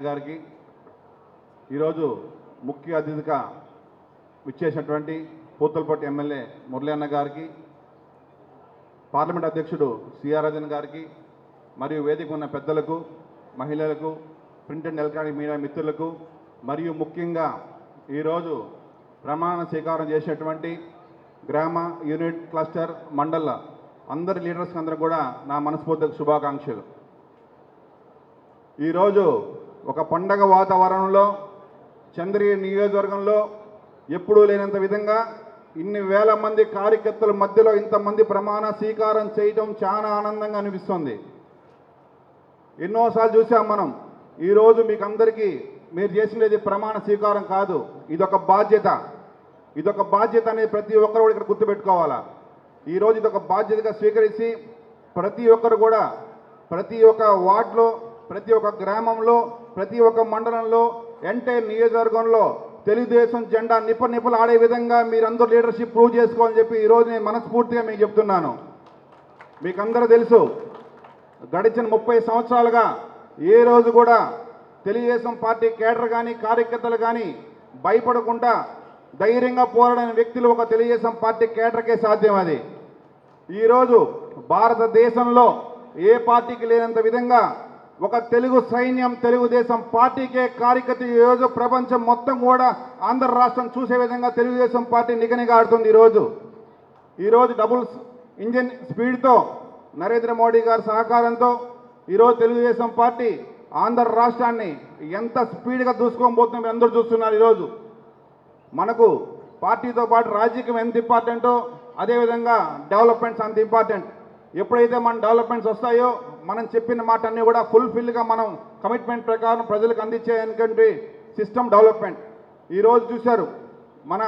గారికి ఈరోజు ముఖ్య అతిథిగా విచ్చేసినటువంటి పూతలపట్టు ఎమ్మెల్యే మురళీ అన్న గారికి, పార్లమెంట్ అధ్యక్షుడు సిఆర్ రాజన్ గారికి, మరియు వేదిక ఉన్న పెద్దలకు, మహిళలకు, ప్రింట్ అండ్ ఎలక్ట్రానిక్ మీడియా మిత్రులకు, మరియు ముఖ్యంగా ఈరోజు ప్రమాణ స్వీకారం చేసినటువంటి గ్రామ, యూనిట్, క్లస్టర్, మండల అందరి లీడర్స్ అందరూ కూడా నా మనస్ఫూర్తిక శుభాకాంక్షలు. ఈరోజు ఒక పండగ వాతావరణంలో చంద్రగిరి నియోజకవర్గంలో ఎప్పుడూ లేనంత విధంగా ఇన్ని వేల మంది కార్యకర్తల మధ్యలో ఇంతమంది ప్రమాణ స్వీకారం చేయటం చాలా ఆనందంగా అనిపిస్తుంది. ఎన్నోసార్లు చూసాం మనం. ఈరోజు మీకు అందరికీ మీరు చేసినది ప్రమాణ స్వీకారం కాదు, ఇదొక బాధ్యత. ఇదొక బాధ్యత అనేది ప్రతి ఒక్కరు కూడా ఇక్కడ గుర్తుపెట్టుకోవాలా. ఈరోజు ఇదొక బాధ్యతగా స్వీకరించి ప్రతి ఒక్కరు కూడా ప్రతి ఒక్క వార్డులో, ప్రతి ఒక్క గ్రామంలో, ప్రతి ఒక్క మండలంలో, ఎంటైర్ నియోజకవర్గంలో తెలుగుదేశం జెండా నిప్పలు ఆడే విధంగా మీరందరూ లీడర్షిప్ ప్రూవ్ చేసుకోవాలని చెప్పి ఈరోజు నేను మనస్ఫూర్తిగా మీకు చెప్తున్నాను. మీకందరూ తెలుసు, గడిచిన 30 సంవత్సరాలుగా ఏ రోజు కూడా తెలుగుదేశం పార్టీ కేడర్ కానీ, కార్యకర్తలు కానీ భయపడకుండా ధైర్యంగా పోరాడిన వ్యక్తులు ఒక తెలుగుదేశం పార్టీ కేడర్కే సాధ్యం. అది ఈరోజు భారతదేశంలో ఏ పార్టీకి లేనంత విధంగా ఒక తెలుగు సైన్యం, తెలుగుదేశం పార్టీకే కార్యకర్త ఈరోజు ప్రపంచం మొత్తం కూడా ఆంధ్ర రాష్ట్రం చూసే విధంగా తెలుగుదేశం పార్టీ నిగనిగాడుతుంది. ఈరోజు డబుల్ ఇంజిన్ స్పీడ్తో నరేంద్ర మోడీ గారి సహకారంతో ఈరోజు తెలుగుదేశం పార్టీ ఆంధ్ర రాష్ట్రాన్ని ఎంత స్పీడ్గా దూసుకోబోతుందో మీరు అందరూ చూస్తున్నారు. ఈరోజు మనకు పార్టీతో పాటు రాజకీయం ఎంత ఇంపార్టెంటో అదేవిధంగా డెవలప్మెంట్స్ అంత ఇంపార్టెంట్. ఎప్పుడైతే మన డెవలప్మెంట్స్ వస్తాయో మనం చెప్పిన మాట అన్నీ కూడా ఫుల్ఫిల్గా మనం కమిట్మెంట్ ప్రకారం ప్రజలకు అందించేటువంటి సిస్టమ్ డెవలప్మెంట్. ఈరోజు చూశారు, మన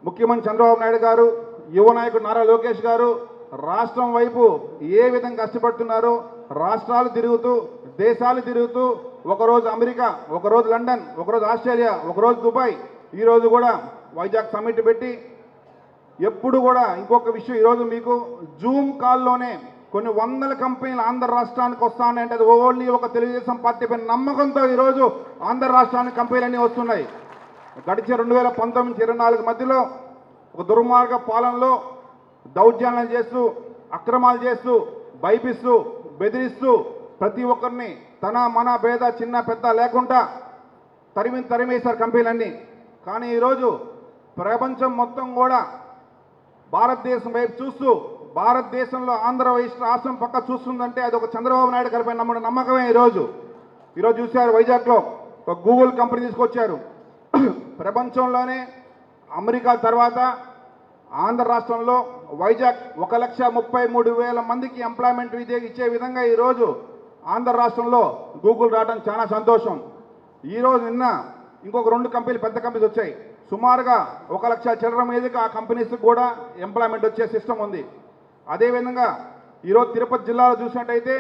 ముఖ్యమంత్రి చంద్రబాబు నాయుడు గారు, యువ నాయకుడు నారా లోకేష్ గారు రాష్ట్రం వైపు ఏ విధంగా కష్టపడుతున్నారో, రాష్ట్రాలు తిరుగుతూ, దేశాలు తిరుగుతూ, ఒకరోజు అమెరికా, ఒకరోజు లండన్, ఒకరోజు ఆస్ట్రేలియా, ఒకరోజు దుబాయ్, ఈరోజు కూడా వైజాగ్ సమ్మిట్ పెట్టి ఎప్పుడు కూడా ఇంకొక విషయం, ఈరోజు మీకు జూమ్ కాల్లోనే కొన్ని వందల కంపెనీలు ఆంధ్ర రాష్ట్రానికి వస్తాయంటే అది ఓన్లీ ఒక తెలుగుదేశం పార్టీ పైన నమ్మకంతో ఈరోజు ఆంధ్ర రాష్ట్రానికి కంపెనీలన్నీ వస్తున్నాయి. గడిచిన 2019-24 మధ్యలో ఒక దుర్మార్గ పాలనలో దౌర్జన్యాలు చేస్తూ, అక్రమాలు చేస్తూ, భయపిస్తూ, బెదిరిస్తూ ప్రతి ఒక్కరిని తన మన భేద చిన్న పెద్ద లేకుండా తరిమేశారు కంపెనీలన్నీ. కానీ ఈరోజు ప్రపంచం మొత్తం కూడా భారతదేశం వైపు చూస్తూ, భారతదేశంలో ఆంధ్ర రాష్ట్రం పక్క చూస్తుందంటే అది ఒక చంద్రబాబు నాయుడు గారిపై నమ్మకమే. ఈరోజు చూశారు, వైజాగ్లో ఒక గూగుల్ కంపెనీ తీసుకొచ్చారు. ప్రపంచంలోనే అమెరికా తర్వాత ఆంధ్ర రాష్ట్రంలో వైజాగ్ 1,33,000 మందికి ఎంప్లాయ్మెంట్ ఇచ్చే విధంగా ఈరోజు ఆంధ్ర రాష్ట్రంలో గూగుల్ రావడం చాలా సంతోషం. ఈరోజు నిన్న ఇంకొక 2 కంపెనీలు, పెద్ద కంపెనీస్ వచ్చాయి. సుమారుగా 1,00,000 చిల్లర మీదకి ఆ కంపెనీస్కి కూడా ఎంప్లాయ్మెంట్ వచ్చే సిస్టమ్ ఉంది. అదేవిధంగా ఈరోజు తిరుపతి జిల్లాలో చూసినట్టయితే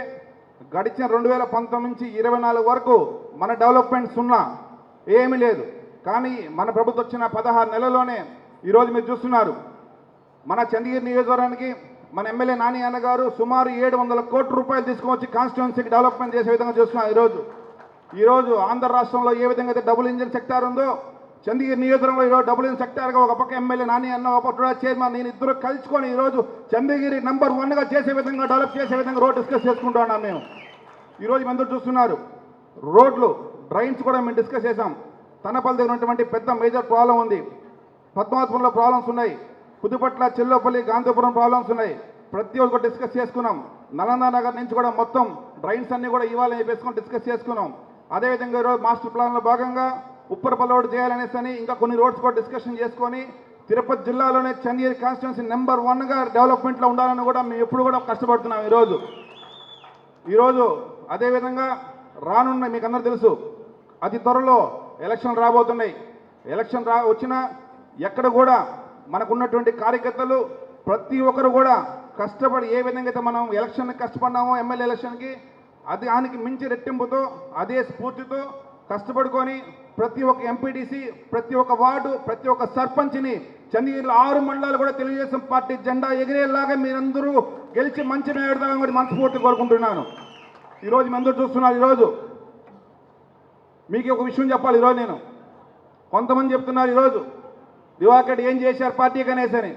గడిచిన 2019-24 వరకు మన డెవలప్మెంట్స్ ఏమీ లేదు. కానీ మన ప్రభుత్వం వచ్చిన 16 నెలల్లోనే ఈరోజు మీరు చూస్తున్నారు, మన చంద్రగిరి నియోజకవర్గానికి మన ఎమ్మెల్యే నాని అన్న గారు సుమారు 700 కోట్ల రూపాయలు తీసుకువచ్చి కాన్స్టిట్యున్సీకి డెవలప్మెంట్ చేసే విధంగా చూస్తున్నారు. ఈరోజు ఆంధ్ర రాష్ట్రంలో ఏ విధంగా అయితే డబుల్ ఇంజిన్ సెక్టార్ ఉందో, చంద్రగిరి నియోజకవర్గంలో ఈరోజు డబుల్ ఇంజిన్ సెక్టార్గా ఒక పక్క ఎమ్మెల్యే నాని అన్న, ఒక పక్క చైర్మన్ నేను ఇద్దరు కలుసుకొని ఈరోజు చంద్రగిరి నెంబర్ 1గా చేసే విధంగా, డెవలప్ చేసే విధంగా రోడ్ డిస్కస్ చేసుకుంటున్నాం మేము. ఈరోజు అందరూ చూస్తున్నారు, రోడ్లు, డ్రైన్స్ కూడా మేము డిస్కస్ చేసాం. తనపల్లి దగ్గర ఉన్నటువంటి పెద్ద మేజర్ ప్రాబ్లం ఉంది, పద్మావతిపురంలో ప్రాబ్లమ్స్ ఉన్నాయి, పుదుపట్ల, చెల్లోపల్లి, గాంధీపురం ప్రాబ్లమ్స్ ఉన్నాయి. ప్రతి ఒక్కరు డిస్కస్ చేసుకున్నాం. నలంద నగర్ నుంచి కూడా మొత్తం డ్రైన్స్ అన్నీ కూడా ఇవ్వాలని చెప్పేసుకొని డిస్కస్ చేసుకున్నాం. అదేవిధంగా ఈరోజు మాస్టర్ ప్లాన్లో భాగంగా ఉప్పరపల్లి రోడ్ చేయాలనేసి ఇంకా కొన్ని రోడ్స్ కూడా డిస్కషన్ చేసుకొని తిరుపతి జిల్లాలోనే చంద్రగిరి కాన్స్టిట్యున్సీ నెంబర్ 1గా డెవలప్మెంట్లో ఉండాలని కూడా మేము ఎప్పుడు కూడా కష్టపడుతున్నాం. ఈరోజు అదేవిధంగా రానున్న, మీకు అందరూ తెలుసు, అతి త్వరలో ఎలక్షన్ రాబోతున్నాయి. ఎలక్షన్ వచ్చినా ఎక్కడ కూడా మనకున్నటువంటి కార్యకర్తలు ప్రతి ఒక్కరు కూడా కష్టపడి ఏ విధంగా అయితే మనం ఎలక్షన్కి కష్టపడినామో, ఎమ్మెల్యే ఎలక్షన్కి, అది దానికి మించి రెట్టింపుతో అదే స్ఫూర్తితో కష్టపడుకొని ప్రతి ఒక్క ఎంపీటీసీ, ప్రతి ఒక్క వార్డు, ప్రతి ఒక్క సర్పంచ్ని చంద్రగిరిలో 6 మండలాలు కూడా తెలుగుదేశం పార్టీ జెండా ఎగిరేలాగా మీరందరూ గెలిచి మంచి నాయకుడిగా మనస్ఫూర్తి కోరుకుంటున్నాను. ఈరోజు మీ అందరూ చూస్తున్నారు, ఈరోజు మీకు ఒక విషయం చెప్పాలి ఈరోజు నేను. కొంతమంది చెప్తున్నారు ఈరోజు దివాకర్ ఏం చేశారు పార్టీకి అనేసని,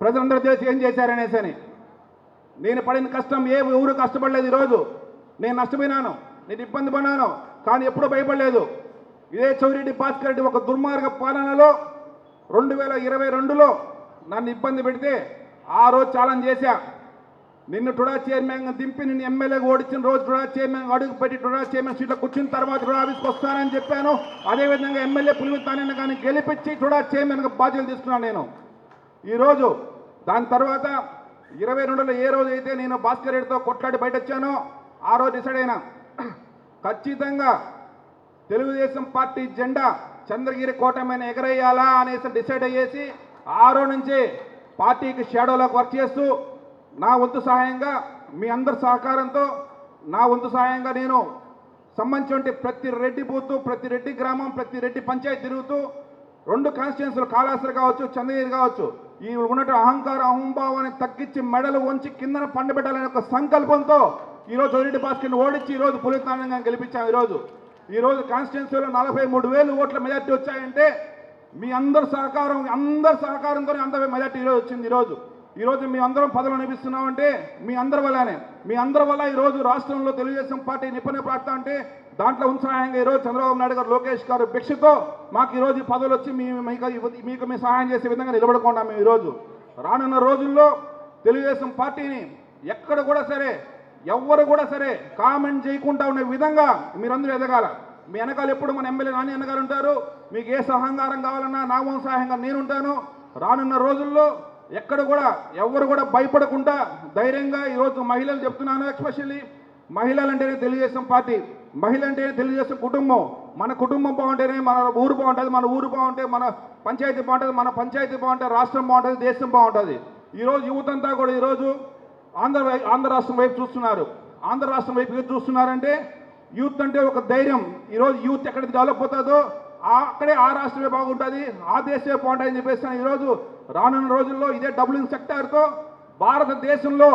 ప్రజలందరూ తెలిసి ఏం చేశారనేసని. నేను పడిన కష్టం ఎవరు కష్టపడలేదు. ఈరోజు నేను నష్టపోయినాను, నేను ఇబ్బంది పడినాను, కానీ ఎప్పుడూ భయపడలేదు. ఇదే చౌరెడ్డి భాస్కర్ రెడ్డి ఒక దుర్మార్గ పాలనలో 2022లో నన్ను ఇబ్బంది పెడితే ఆ రోజు ఛాలెంజ్ చేశా. నిన్ను టుడా చైర్మన్గా దింపి నిన్ను ఎమ్మెల్యేగా ఓడించిన రోజు టుడా చైర్మన్ అడుగు పెట్టి టుడా చైర్మన్ సీట్లో కూర్చున్న తర్వాత టుడా ఆఫీస్కి వస్తానని చెప్పాను. అదేవిధంగా ఎమ్మెల్యే పులివితానని కానీ గెలిపించి టుడా చైర్మన్గా బాధ్యతలు తీసుకున్నాను నేను. ఈరోజు దాని తర్వాత 22లో ఏ రోజు అయితే నేను భాస్కర్ రెడ్డితో కొట్లాడి బయట వచ్చానో ఆ రోజు డిసైడ్ అయినా ఖచ్చితంగా తెలుగుదేశం పార్టీ జెండా చంద్రగిరి కోట మీద ఎగరేయాలా అనేసి డిసైడ్ అయ్యేసి ఆ రోజు నుంచే పార్టీకి షాడోలోకి వర్క్ చేస్తూ నా వంతు సహాయంగా మీ అందరి సహకారంతో నా వంతు సహాయంగా నేను సంబంధించిన ప్రతి రెడ్డి బూతు, ప్రతి రెడ్డి గ్రామం, ప్రతి రెడ్డి పంచాయతీ తిరుగుతూ 2 కాన్స్టిట్యున్సీలు కాళాస్త్రి కావచ్చు, చంద్రగిరి కావచ్చు, ఈ ఉన్నట్టు అహంభావాన్ని తగ్గించి మెడలు వంచి కిందన పండబెట్టాలనే ఒక సంకల్పంతో ఈరోజు చౌరెడ్డి భాస్కర్ని ఓడించి ఈరోజు పులితానంగా గెలిపించాం. ఈరోజు కాన్స్టిట్యున్సీలో 43,000 ఓట్ల మెజార్టీ వచ్చాయంటే మీ అందరి సహకారంతో అంత మెజార్టీ ఈరోజు వచ్చింది. ఈరోజు మీ అందరం పదవులు అనిపిస్తున్నామంటే మీ అందరి వల్లనే. మీ అందరి వల్ల ఈరోజు రాష్ట్రంలో తెలుగుదేశం పార్టీ నిపుణ ప్రాప్త అంటే దాంట్లో ఉత్సాహంగా ఈరోజు చంద్రబాబు నాయుడు గారు, లోకేష్ గారు భిక్షతో మాకు ఈరోజు ఈ పదవులు వచ్చి మీకు మేము సహాయం చేసే విధంగా నిలబడుకున్నాం. మేము ఈరోజు రానున్న రోజుల్లో తెలుగుదేశం పార్టీని ఎక్కడ కూడా సరే ఎవ్వరు కూడా సరే కామెంట్ చేయకుండా ఉండే విధంగా మీరందరూ ఎదగాల. మీ వెనకాల ఎప్పుడు మన ఎమ్మెల్యే నాని అన్నగారు ఉంటారు. మీకు ఏ సహకారం కావాలన్నా నా వంతు సహాయంగా నేనుంటాను. రానున్న రోజుల్లో ఎక్కడ కూడా ఎవరు కూడా భయపడకుండా ధైర్యంగా ఈరోజు మహిళలు చెప్తున్నాను, ఎస్పెషల్లీ మహిళలు అంటేనే తెలుగుదేశం పార్టీ, మహిళ అంటేనే తెలుగుదేశం కుటుంబం. మన కుటుంబం బాగుంటేనే మన ఊరు బాగుంటుంది, మన ఊరు బాగుంటే మన పంచాయతీ బాగుంటుంది, మన పంచాయతీ బాగుంటే రాష్ట్రం బాగుంటుంది, దేశం బాగుంటుంది. ఈరోజు యువత అంతా కూడా ఈరోజు ఆంధ్ర రాష్ట్రం వైపు చూస్తున్నారు. ఆంధ్ర రాష్ట్రం వైపు చూస్తున్నారంటే యూత్ అంటే ఒక ధైర్యం. ఈరోజు యూత్ ఎక్కడికి డెవలప్ అవుతుందో అక్కడే ఆ రాష్ట్రమే బాగుంటుంది, ఆ దేశమే బాగుంటుందని చెప్పేసి ఈరోజు రానున్న రోజుల్లో ఇదే డబ్లింగ్ సెక్టార్తో భారతదేశంలో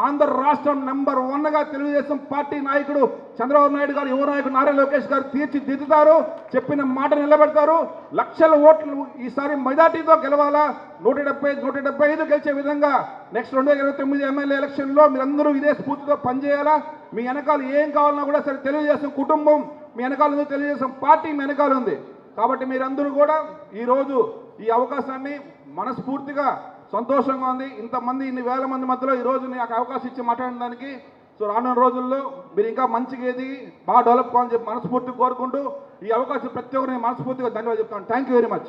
ఆంధ్ర రాష్ట్రం నెంబర్ 1గా తెలుగుదేశం పార్టీ నాయకుడు చంద్రబాబు నాయుడు గారు, యువ నాయకుడు నారా లోకేష్ గారు తీర్చిదిద్దుతారు. చెప్పిన మాట నిలబెడతారు. లక్షల ఓట్లు ఈసారి మెజార్టీతో గెలవాలా, 175 గెలిచే విధంగా నెక్స్ట్ 2029 ఎమ్మెల్యే ఎలక్షన్లో మీరందరూ ఇదే స్ఫూర్తితో పనిచేయాలా. మీ వెనకాల ఏం కావాలన్నా కూడా సరే తెలుగుదేశం కుటుంబం మీ వెనకాల ఉంది, తెలుగుదేశం పార్టీ మీ వెనకాల ఉంది. కాబట్టి మీరందరూ కూడా ఈరోజు ఈ అవకాశాన్ని మనస్ఫూర్తిగా సంతోషంగా ఉంది. ఇంతమంది ఇన్ని వేల మంది మధ్యలో ఈరోజు నాకు అవకాశం ఇచ్చి మాట్లాడడానికి. సో రానున్న రోజుల్లో మీరు ఇంకా మంచిగా ఎదిగి బాగా డెవలప్ కావాలని చెప్పి మనస్ఫూర్తిగా కోరుకుంటూ ఈ అవకాశం ప్రతి ఒక్కరిని మనస్ఫూర్తిగా ధన్యవాదాలు చెప్తాను. Thank you very much.